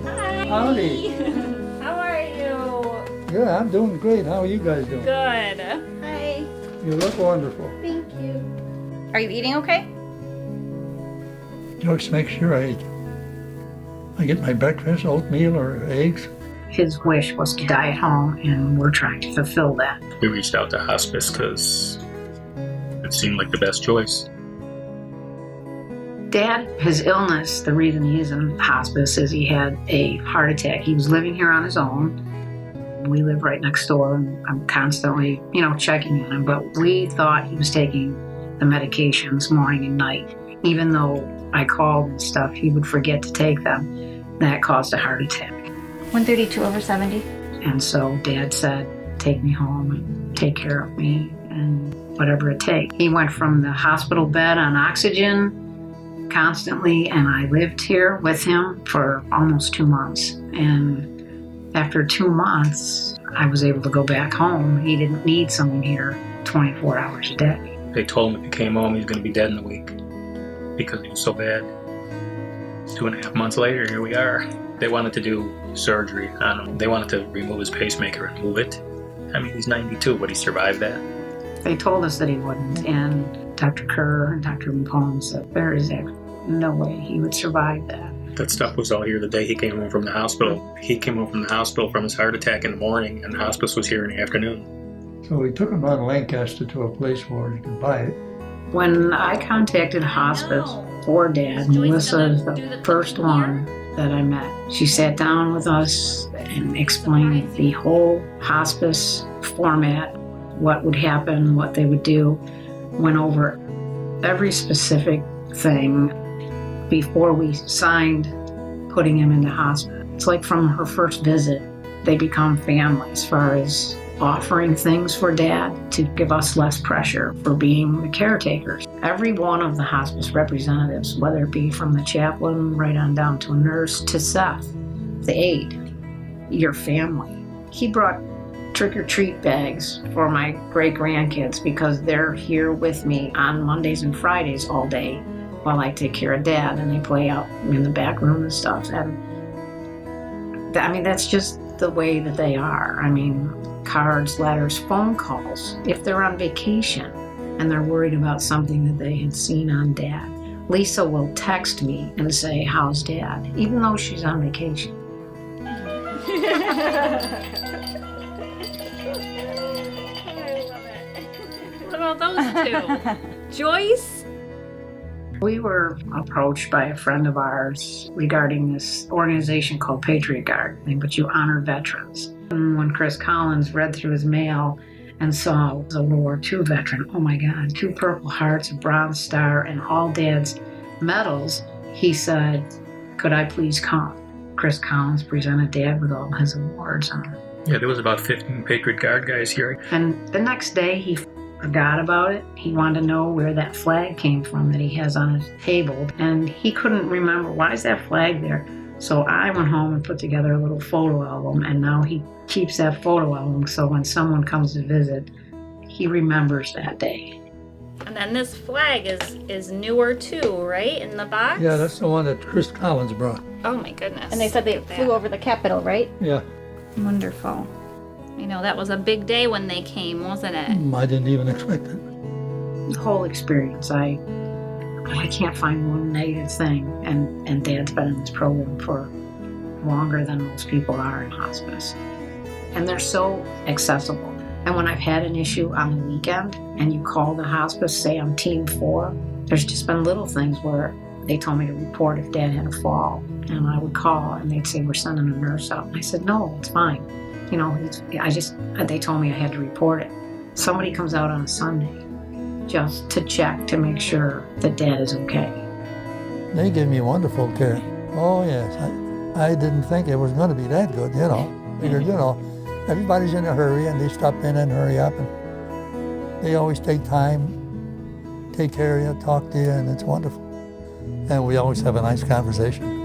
Hi. Howdy. How are you? Good, I'm doing great. How are you guys doing? Good. Hi. You look wonderful. Thank you. Are you eating okay? Just make sure I get my breakfast, oatmeal or eggs. His wish was to die at home, and we're trying to fulfill that. We reached out to hospice because it seemed like the best choice. Dad, his illness, the reason he is in hospice is he had a heart attack. He was living here on his own. We live right next door, and I'm constantly, checking on him. But we thought he was taking the medications morning and night. Even though I called and stuff, he would forget to take them. That caused a heart attack. 132/70. And so Dad said, take me home and take care of me and whatever it takes. He went from the hospital bed on oxygen constantly, and I lived here with him for almost 2 months. And after 2 months, I was able to go back home. He didn't need someone here 24 hours a day. They told him if he came home, he was going to be dead in a week because he was so bad. 2.5 months later, here we are. They wanted to do surgery on him. They wanted to remove his pacemaker and move it. I mean, he's 92. Would he survive that? They told us that he wouldn't, and Dr. Kerr and Dr. McComb said there is no way he would survive that. That stuff was all here the day he came home from the hospital. He came home from the hospital from his heart attack in the morning, and the hospice was here in the afternoon. So we took him on Lancaster to a place where he could buy it. When I contacted hospice for Dad, Melissa is the first one that I met. She sat down with us and explained the whole hospice format, what would happen, what they would do, went over every specific thing before we signed putting him into hospice. It's like from her first visit, they become family as far as offering things for Dad to give us less pressure for being the caretakers. Every one of the hospice representatives, whether it be from the chaplain right on down to a nurse to Seth, the aide, your family. He brought trick-or-treat bags for my great-grandkids because they're here with me on Mondays and Fridays all day while I take care of Dad, and they play out in the back room and stuff. And that's just the way that they are. Cards, letters, phone calls. If they're on vacation and they're worried about something that they had seen on Dad, Lisa will text me and say, how's Dad? Even though she's on vacation. What about those two? Joyce? We were approached by a friend of ours regarding this organization called Patriot Guard, but you honor veterans. And when Chris Collins read through his mail and saw a World War II veteran, oh my God, 2 Purple Hearts, a Bronze Star, and all Dad's medals, he said, could I please come? Chris Collins presented Dad with all his awards. Yeah, there was about 15 Patriot Guard guys here. And the next day, he forgot about it. He wanted to know where that flag came from that he has on his table. And he couldn't remember, why is that flag there? So I went home and put together a little photo album, and now he keeps that photo album so when someone comes to visit, he remembers that day. And then this flag is newer too, right? In the box? Yeah, that's the one that Chris Collins brought. Oh my goodness. And they said they Look at flew that. over the Capitol, right? Yeah, Wonderful. That was a big day when they came, wasn't it? I didn't even expect it. The whole experience, I can't find one negative thing. And Dad's been in this program for longer than most people are in hospice. And they're so accessible. And when I've had an issue on the weekend and you call the hospice, say I'm team 4, there's just been little things where they told me to report if Dad had a fall. And I would call and they'd say, we're sending a nurse out. And I said, no, it's fine. They told me I had to report it. Somebody comes out on a Sunday just to check to make sure that Dad is okay. They gave me wonderful care. Oh yes, I didn't think it was going to be that good, Figured, everybody's in a hurry and they stop in and hurry up. And they always take time, take care of you, talk to you, and it's wonderful. And we always have a nice conversation.